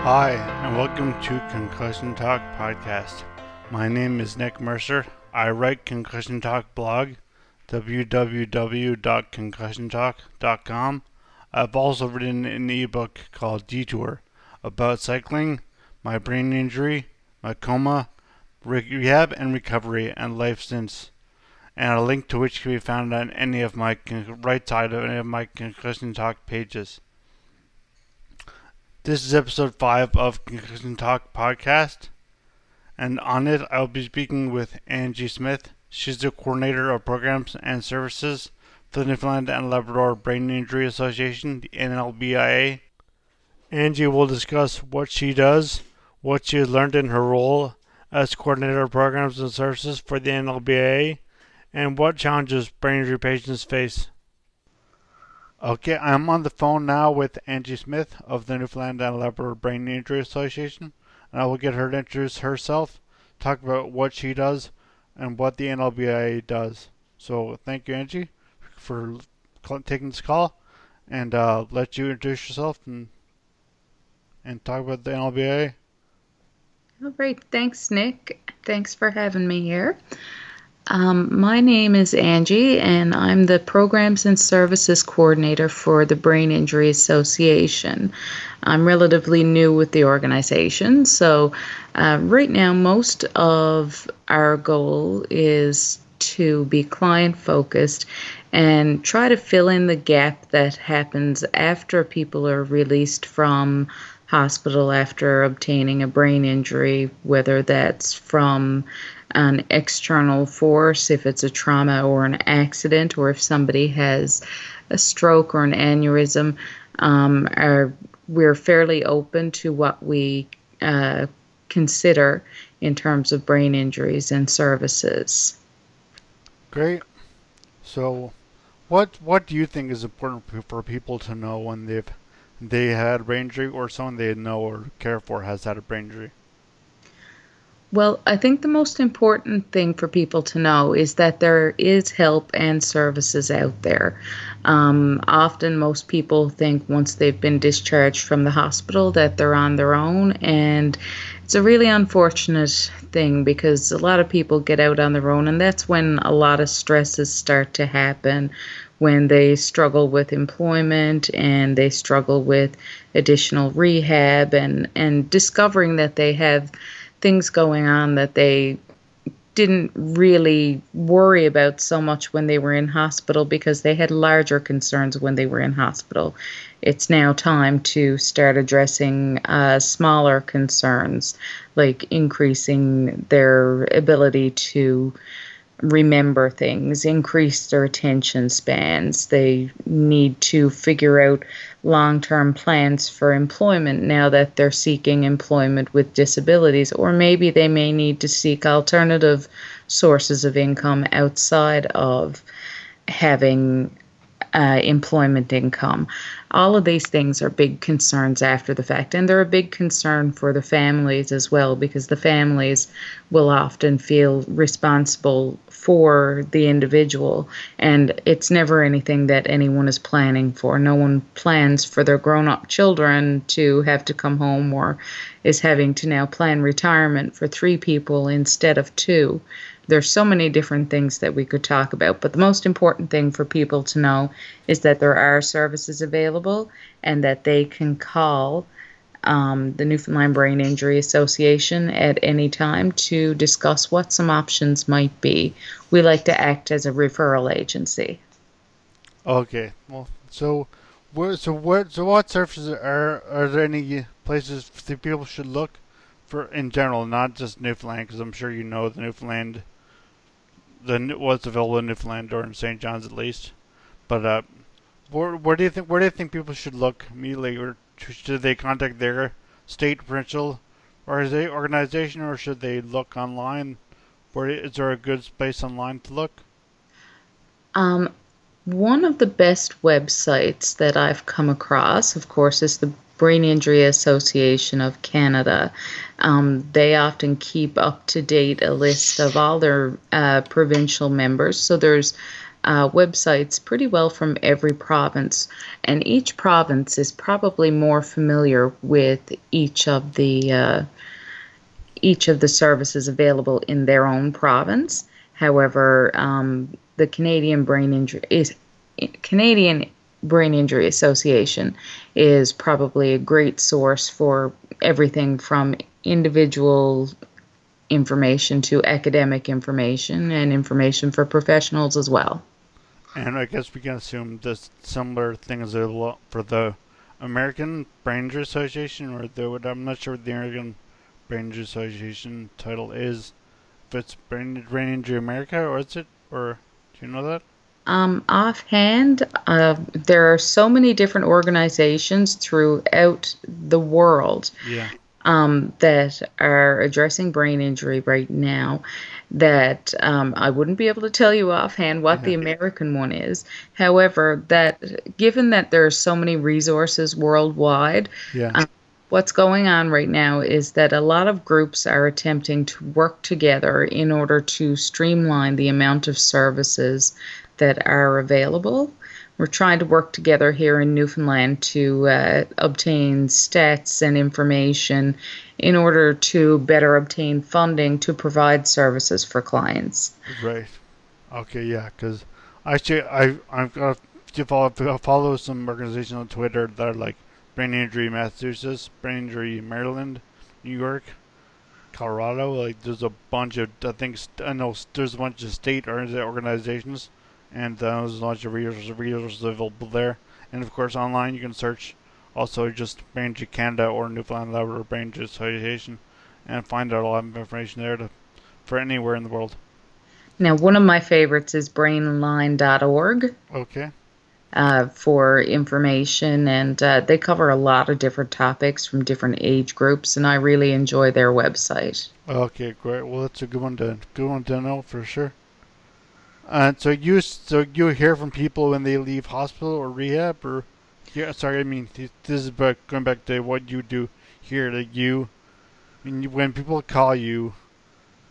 Hi, and welcome to Concussion Talk Podcast. My name is Nick Mercer. I write Concussion Talk blog, www.concussiontalk.com. I've also written an ebook called Detour about cycling, my brain injury, my coma, rehab and recovery, and life since, and a link to which can be found on any of my right side of any of my Concussion Talk pages. This is episode 5 of Concussion Talk Podcast, and on it I will be speaking with Angie Smith. She's the coordinator of programs and services for the Newfoundland and Labrador Brain Injury Association, the NLBIA. Angie will discuss what she does, what she has learned in her role as coordinator of programs and services for the NLBIA, and what challenges brain injury patients face. Okay, I'm on the phone now with Angie Smith of the Newfoundland and Labrador Brain Injury Association, and I will get her to introduce herself, talk about what she does, and what the NLBIA does. So thank you, Angie, for taking this call, and let you introduce yourself and talk about the NLBIA. All right, thanks, Nick. Thanks for having me here. My name is Angie, and I'm the Programs and Services Coordinator for the Brain Injury Association. I'm relatively new with the organization, so right now most of our goal is to be client-focused and try to fill in the gap that happens after people are released from hospital after obtaining a brain injury, whether that's from an external force, if it's a trauma or an accident, or if somebody has a stroke or an aneurysm. We're fairly open to what we consider in terms of brain injuries and services. Great. So, what do you think is important for people to know when they had a brain injury, or someone they know or care for has had a brain injury? Well, I think the most important thing for people to know is that there is help and services out there. Often most people think once they've been discharged from the hospital that they're on their own, and it's a really unfortunate thing because a lot of people get out on their own, and that's when a lot of stresses start to happen, when they struggle with employment and they struggle with additional rehab and discovering that they have things going on that they didn't really worry about so much when they were in hospital because they had larger concerns when they were in hospital. It's now time to start addressing smaller concerns, like increasing their ability to remember things, increase their attention spans. They need to figure out long-term plans for employment now that they're seeking employment with disabilities, or maybe they may need to seek alternative sources of income outside of having employment income. All of these things are big concerns after the fact, and they're a big concern for the families as well, because the families will often feel responsible for the individual, and it's never anything that anyone is planning for. No one plans for their grown-up children to have to come home, or is having to now plan retirement for 3 people instead of 2. There's so many different things that we could talk about, but the most important thing for people to know is that there are services available and that they can call the Newfoundland Brain Injury Association at any time to discuss what some options might be. We like to act as a referral agency. Okay. Well, so what services are there any places that people should look for in general, not just Newfoundland, because I'm sure you know the Newfoundland, what's available in Newfoundland or in St. John's at least. But where do you think people should look immediately, or should they contact their state, provincial, or organization, or should they look online? Is there a good space online to look? One of the best websites that I've come across, of course, is the Brain Injury Association of Canada. They often keep up to date a list of all their provincial members. So there's websites pretty well from every province, and each province is probably more familiar with each of the services available in their own province. However, the Canadian Brain Injury Association is probably a great source for everything from individual information to academic information and information for professionals as well. And I guess we can assume this similar thing is available for the American Brain Injury Association, or I'm not sure what the American Brain Injury Association title is. If it's Brain Injury America, or is it, or do you know that? Offhand, there are so many different organizations throughout the world. Yeah. That are addressing brain injury right now that I wouldn't be able to tell you offhand what the American one is. However, that given that there are so many resources worldwide, what's going on right now is that a lot of groups are attempting to work together in order to streamline the amount of services that are available. We're trying to work together here in Newfoundland to obtain stats and information in order to better obtain funding to provide services for clients. Right. Okay, yeah, because actually I've got to follow some organizations on Twitter that are like Brain Injury Massachusetts, Brain Injury Maryland, New York, Colorado. Like there's a bunch of, I know there's a bunch of state organizations. And there's a bunch of resources available there. And of course, online you can search also just Brain Injury Canada or Newfoundland Labrador Brain Injury Association and find out a lot of information there for anywhere in the world. Now, one of my favorites is brainline.org. Okay. For information, and they cover a lot of different topics from different age groups, and I really enjoy their website. Okay, great. Well, that's a good one to know for sure. So you hear from people when they leave hospital or rehab, or this is going back to what you do here. Like when people call you,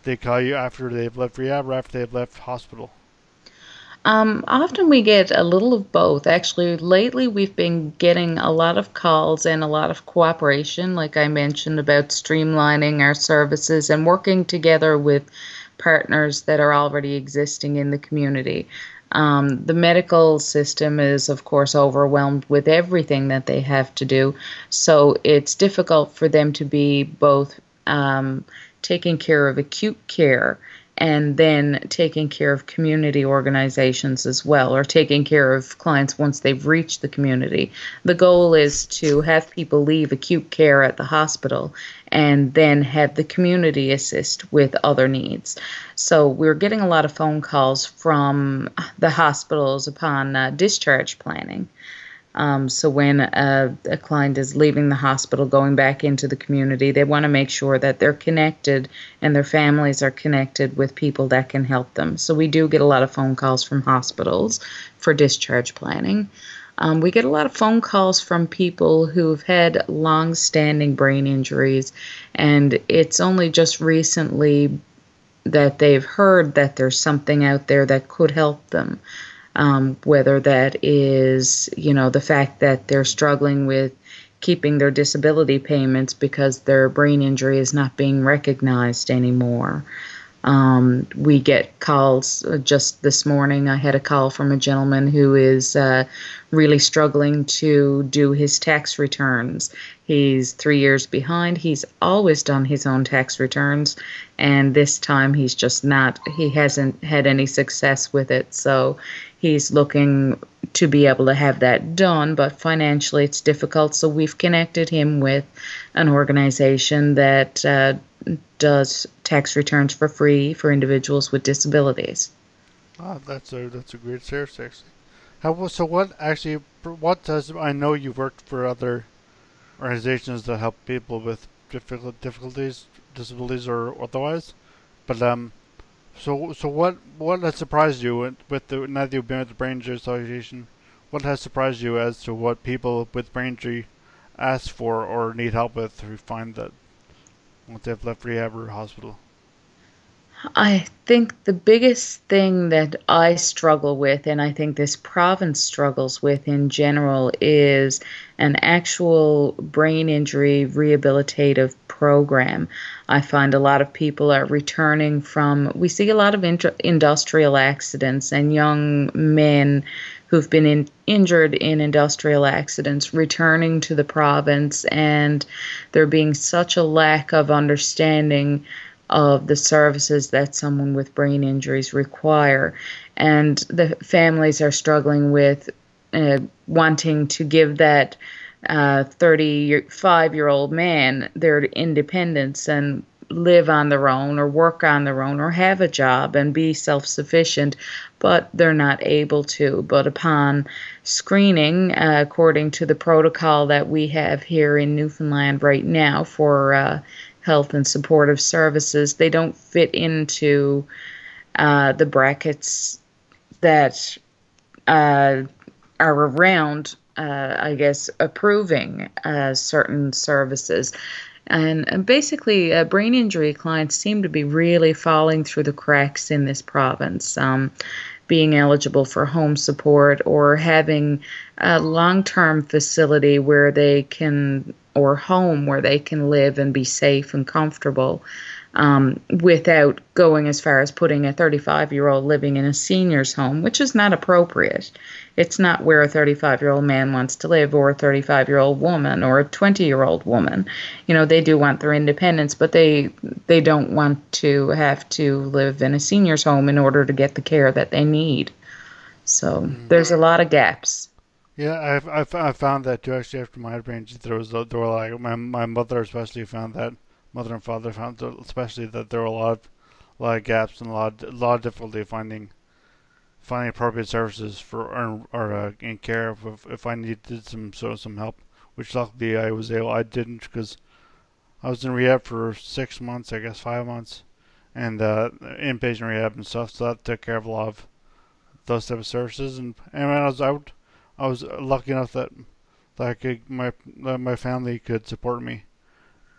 they call you after they've left rehab or after they've left hospital. Often we get a little of both. Actually, lately we've been getting a lot of calls and a lot of cooperation, like I mentioned, about streamlining our services and working together with partners that are already existing in the community. The medical system is, of course, overwhelmed with everything that they have to do, so it's difficult for them to be both taking care of acute care and then taking care of community organizations as well, or taking care of clients once they've reached the community. The goal is to have people leave acute care at the hospital and then have the community assist with other needs. So we're getting a lot of phone calls from the hospitals upon discharge planning. So when a client is leaving the hospital, going back into the community, they want to make sure that they're connected and their families are connected with people that can help them. So we do get a lot of phone calls from hospitals for discharge planning. We get a lot of phone calls from people who've had long-standing brain injuries, and it's only just recently that they've heard that there's something out there that could help them. Whether that is, the fact that they're struggling with keeping their disability payments because their brain injury is not being recognized anymore. We get calls. Just this morning, I had a call from a gentleman who is really struggling to do his tax returns. He's 3 years behind. He's always done his own tax returns, and this time he hasn't had any success with it. So he's looking to be able to have that done, but financially it's difficult. So we've connected him with an organization that does tax returns for free for individuals with disabilities. That's a great service, actually. I know you've worked for other organizations that help people with difficulties, disabilities or otherwise, but so what has surprised you now that you've been with the Brain Injury Association? What has surprised you as to what people with brain injury ask for or need help with who find that once they've left rehab or hospital? I think the biggest thing that I struggle with, and I think this province struggles with in general, is an actual brain injury rehabilitative program. I find a lot of people are returning from, we see a lot of industrial accidents and young men who've been injured in industrial accidents returning to the province, and there being such a lack of understanding of the services that someone with brain injuries require. And the families are struggling with wanting to give that 35-year-old man their independence and live on their own or work on their own or have a job and be self-sufficient, but they're not able to. But upon screening, according to the protocol that we have here in Newfoundland right now for health and supportive services, they don't fit into the brackets that are around, I guess, approving certain services. And basically, brain injury clients seem to be really falling through the cracks in this province, being eligible for home support or having a long-term facility where they can, or home where they can live and be safe and comfortable, without going as far as putting a 35-year-old living in a senior's home, which is not appropriate. It's not where a 35-year-old man wants to live, or a 35-year-old woman, or a 20-year-old woman. You know, they do want their independence, but they don't want to have to live in a senior's home in order to get the care that they need. So there's a lot of gaps. Yeah, I found that too. Actually, after my brain injury, there were like my mother especially found that, mother and father found especially that there were a lot of gaps and a lot of difficulty finding appropriate services for or in care if I needed some help, which luckily I didn't, because I was in rehab for 6 months, I guess 5 months, and inpatient rehab and stuff. So that took care of a lot of those type of services. And when I was out, I was lucky enough that my family could support me.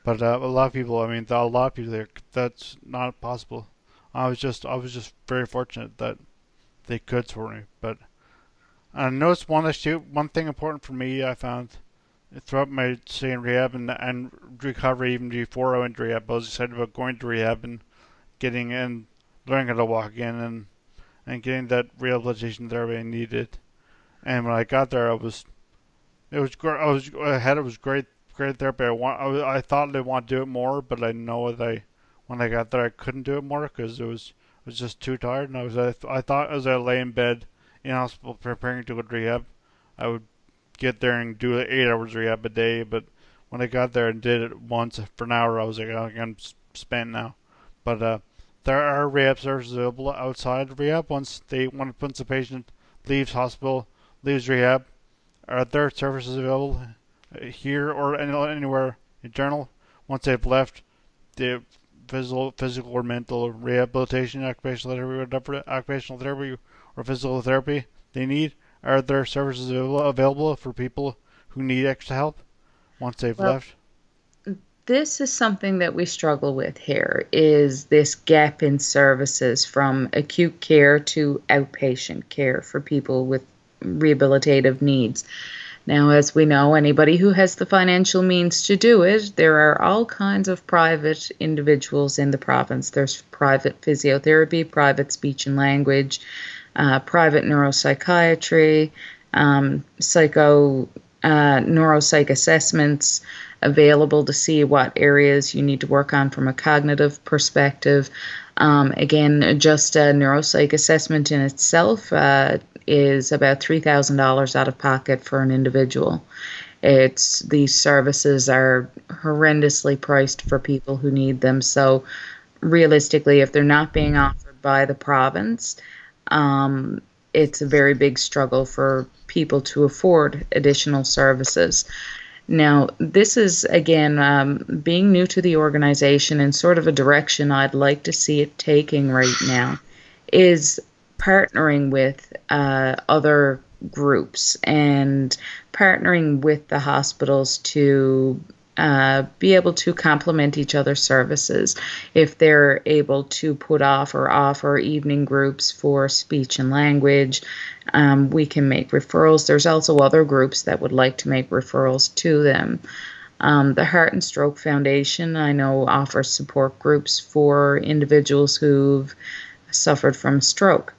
But a lot of people, I mean, a lot of people there, that's not possible. I was just very fortunate that they could support me. But I noticed one thing important for me I found throughout my stay in rehab and recovery, even before I went to rehab. I was excited about going to rehab and getting in, learning how to walk again, and getting that rehabilitation therapy I needed. And when I got there, it was great. It was great therapy. I thought I'd want to do it more, but I know that when I got there, I couldn't do it more because was just too tired. And I thought as I lay in bed in hospital preparing to go to rehab, I would get there and do 8 hours rehab a day. But when I got there and did it once for an hour, I was like, oh, I'm spent now. But there are rehab services available outside of rehab. Once the patient leaves hospital, leaves rehab, are there services available here or anywhere in general once they've left the physical or mental rehabilitation, occupational therapy or physical therapy they need? Are there services available for people who need extra help once they've Well, left? this is something that we struggle with here, is this gap in services from acute care to outpatient care for people with rehabilitative needs. Now, as we know, anybody who has the financial means to do it, there are all kinds of private individuals in the province. There's private physiotherapy, private speech and language, private neuropsychiatry, neuropsych assessments available to see what areas you need to work on from a cognitive perspective. Again, just a neuropsych assessment in itself is about $3,000 out of pocket for an individual. These services are horrendously priced for people who need them. So realistically, if they're not being offered by the province, it's a very big struggle for people to afford additional services. Now, this is, again, being new to the organization and sort of a direction I'd like to see it taking right now, is partnering with other groups and partnering with the hospitals to be able to complement each other's services. If they're able to put off or offer evening groups for speech and language, we can make referrals. There's also other groups that would like to make referrals to them. The Heart and Stroke Foundation, I know, offers support groups for individuals who've suffered from stroke.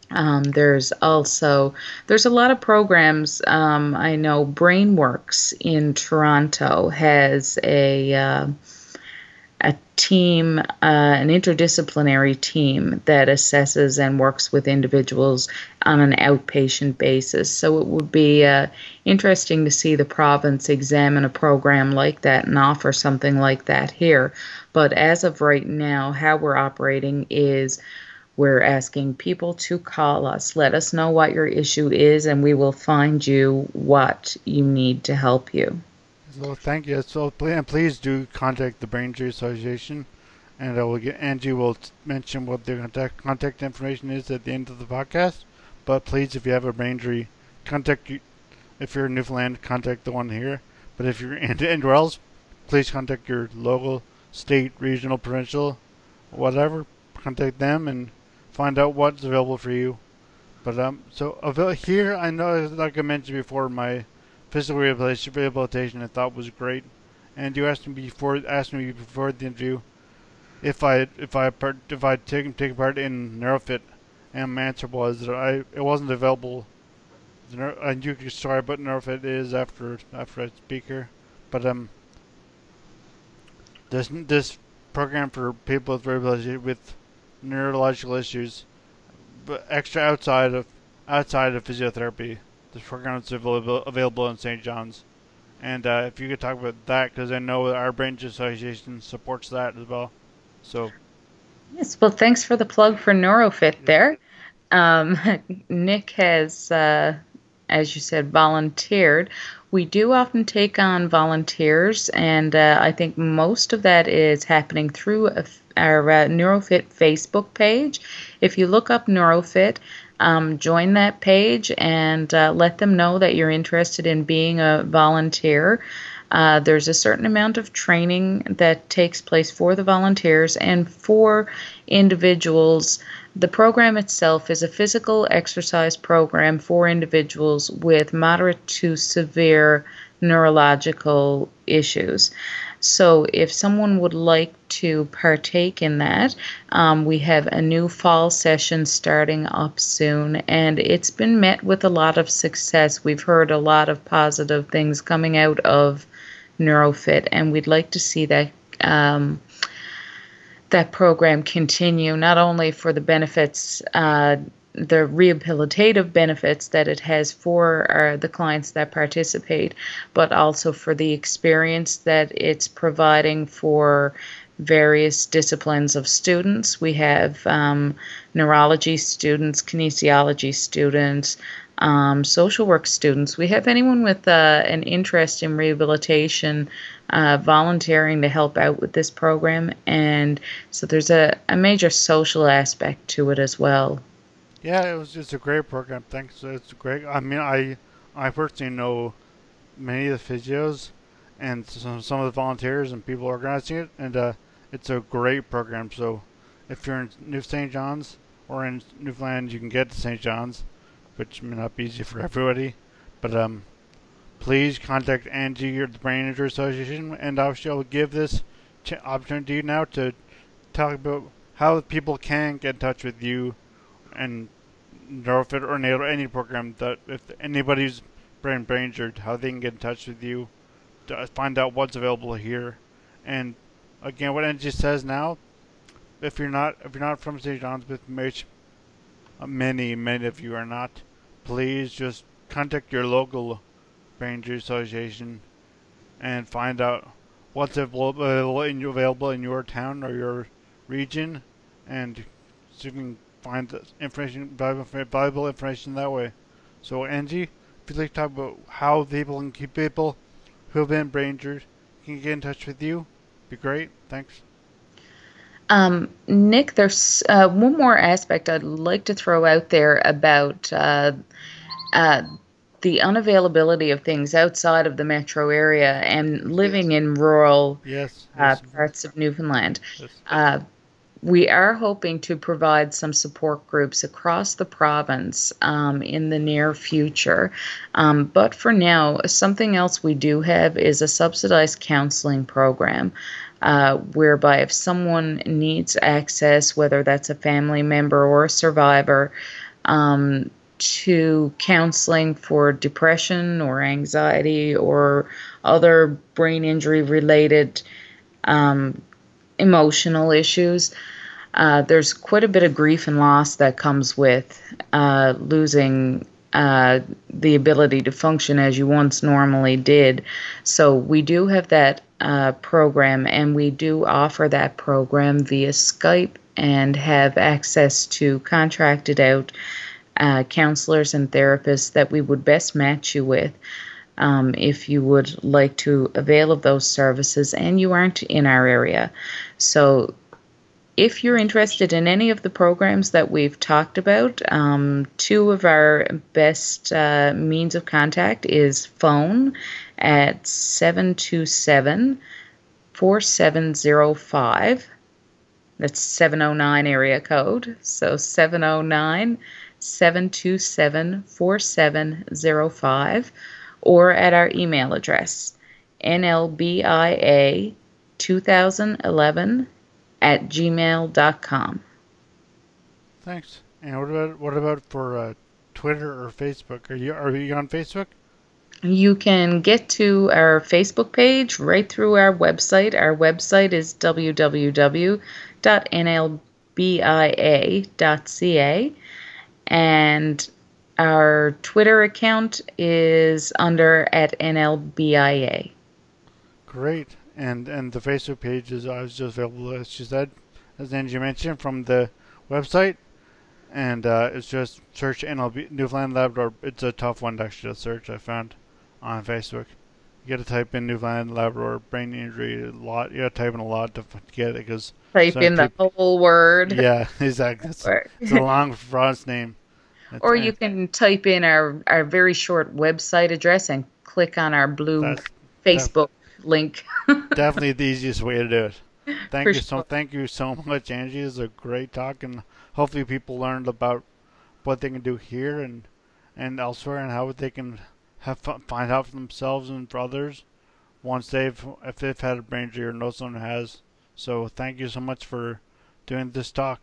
There's a lot of programs. I know BrainWorks in Toronto has a team, an interdisciplinary team that assesses and works with individuals on an outpatient basis. So it would be interesting to see the province examine a program like that and offer something like that here. But as of right now, how we're operating is we're asking people to call us. Let us know what your issue is, and we will find you what you need to help you. So thank you. So please do contact the Brain Injury Association, and Angie will mention what their contact information is at the end of the podcast. But please, if you have a brain injury, if you're in Newfoundland, contact the one here. But if you're anywhere else, please contact your local, state, regional, provincial, whatever. Contact them and find out what's available for you. But here, I know, like I mentioned before, my physical rehabilitation I thought was great. And you asked me before the interview if I take part in NeuroFit, and my answer was that it wasn't available. And you can sorry, but NeuroFit is after I speak here. But this program for people with neurological issues, but extra outside of physiotherapy. This program is available in St. John's, and if you could talk about that, because I know our Brain Injury Association supports that as well. So, yes, well, thanks for the plug for NeuroFit there. Nick has, as you said, volunteered. We do often take on volunteers, and I think most of that is happening through our NeuroFit Facebook page. If you look up NeuroFit, join that page and let them know that you're interested in being a volunteer. There's a certain amount of training that takes place for the volunteers and for individuals. The program itself is a physical exercise program for individuals with moderate to severe neurological issues. So if someone would like to partake in that, we have a new fall session starting up soon, and it's been met with a lot of success. We've heard a lot of positive things coming out of NeuroFit, and we'd like to see that that program continue, not only for the benefits, the rehabilitative benefits that it has for the clients that participate, but also for the experience that it's providing for various disciplines of students. We have neurology students, kinesiology students, social work students. We have anyone with an interest in rehabilitation volunteering to help out with this program, and so there's a major social aspect to it as well. Yeah, it's a great program. Thanks. It's great. I mean, I personally know many of the physios and some of the volunteers and people organizing it, and it's a great program. So if you're in New St. John's or in Newfoundland, you can get to St. John's, which may not be easy for everybody. But please contact Angie or the Brain Injury Association, and obviously I'll give this opportunity to you now to talk about how people can get in touch with you and NeuroFit or any program, that if anybody's brain injured, how they can get in touch with you to find out what's available here. And again, what Angie says now, if you're not from St. John's, with which many of you are not, please just contact your local Brain Injury Association and find out what's available in your town or your region, and so you can find valuable information that way. So Angie, if you'd like to talk about how people can keep people who have been brain injured can get in touch with you, be great. Thanks. Nick, there's one more aspect I'd like to throw out there about the unavailability of things outside of the metro area and living in rural Yes, yes, parts of Newfoundland. yes. We are hoping to provide some support groups across the province in the near future. But for now, something else we do have is a subsidized counseling program. Whereby if someone needs access, whether that's a family member or a survivor, to counseling for depression or anxiety or other brain injury related emotional issues, there's quite a bit of grief and loss that comes with losing the ability to function as you once normally did. So we do have that program, and we do offer that program via Skype and have access to contracted out counselors and therapists that we would best match you with if you would like to avail of those services and you aren't in our area. So if you're interested in any of the programs that we've talked about, two of our best means of contact is phone at 727-4705. That's 709 area code. So 709-727-4705. Or at our email address, NLBIA2011@gmail.com. Thanks. And what about for Twitter or Facebook? Are you on Facebook? You can get to our Facebook page right through our website. Our website is www.nlbia.ca, and our Twitter account is under at NLBIA. Great. And the Facebook page is just available, as she said, as Angie mentioned, from the website. And it's just search NLB Newfoundland Labrador. It's a tough one to actually search, I found, on Facebook. You got to type in Newfoundland Labrador brain injury a lot. You got to type in a lot to get it because type in the whole word. Yeah, exactly. It's a long fraud's name. Or you can type in our very short website address and click on our blue Facebook link. Definitely the easiest way to do it. Thank you so much, Angie. It was a great talk, and hopefully people learned about what they can do here and elsewhere, and how they can find out for themselves and for others if they've had a brain injury or know someone who has. So thank you so much for doing this talk.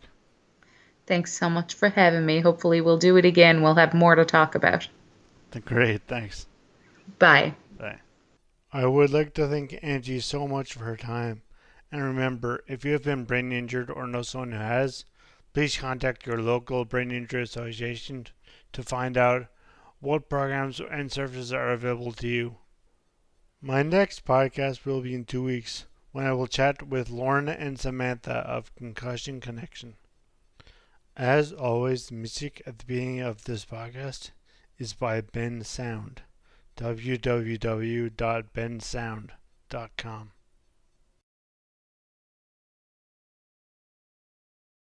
Thanks so much for having me. Hopefully we'll do it again. We'll have more to talk about. Great, thanks. Bye. Bye. I would like to thank Angie so much for her time. And remember, if you have been brain injured or know someone who has, please contact your local brain injury association to find out what programs and services are available to you. My next podcast will be in 2 weeks, when I will chat with Lorna and Samantha of Concussion Connection. As always, the music at the beginning of this podcast is by Ben Sound. www.bensound.com